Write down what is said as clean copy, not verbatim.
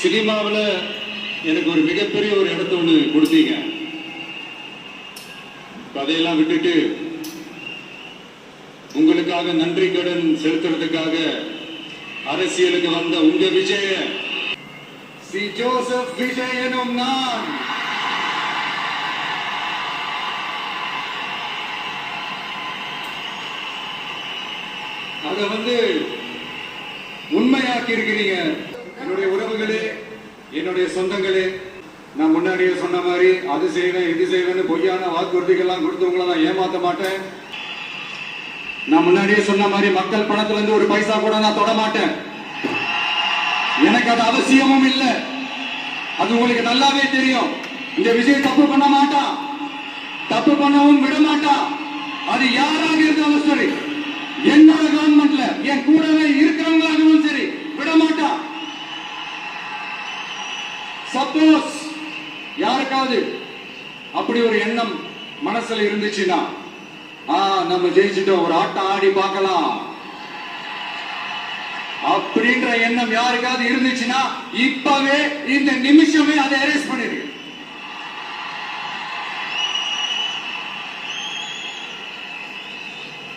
சினிமாவில் எனக்கு ஒரு மிகப்பெரிய ஒரு இடத்த ஒன்று கொடுத்தீங்க. அதையெல்லாம் விட்டுட்டு உங்களுக்காக நன்றி கடன் செலுத்துறதுக்காக அரசியலுக்கு வந்த உங்க விஜய சி ஜோசப் விஜய் எனும் நான் அதை உண்மையாக்கி இருக்கிறீங்க. என்னுடைய உறவுகளே, என்னுடைய சொந்தங்களே, நான் முன்னாடியே சொன்ன மாதிரி அது செய்வேன் இது செய்வேன் பொய்யான வாக்குறுதிகள்லாம் கொடுத்தவங்கள நான் ஏமாத்த மாட்டேன். நான் முன்னாடியே சொன்ன மாதிரி மக்கள் பணத்துல இருந்து ஒரு பைசா கூட நான் தொட மாட்டேன். எனக்கு அது அவசியமும் இல்லை. அது உங்களுக்கு நல்லாவே தெரியும். இந்த விஜய் தப்பு பண்ண மாட்டான், தப்பு பண்ணவும் விட மாட்டான். அது யாராக இருந்தாலும் சரி, என்னோட கவர்மெண்ட்ல என் கூடவே இருக்கிறவங்களாகவும் சரி விட மாட்டான். சப்போஸ் யாருக்காவது அப்படி ஒரு எண்ணம் மனசுல இருந்துச்சுன்னா, நம்ம ஜெயிச்சுட்டோம், ஒரு ஆட்டம் ஆடி பார்க்கலாம் அப்படின்ற எண்ணம் யாருக்காவது இருந்துச்சுன்னா இப்பவே இந்த நிமிஷமே அதை எரேஸ்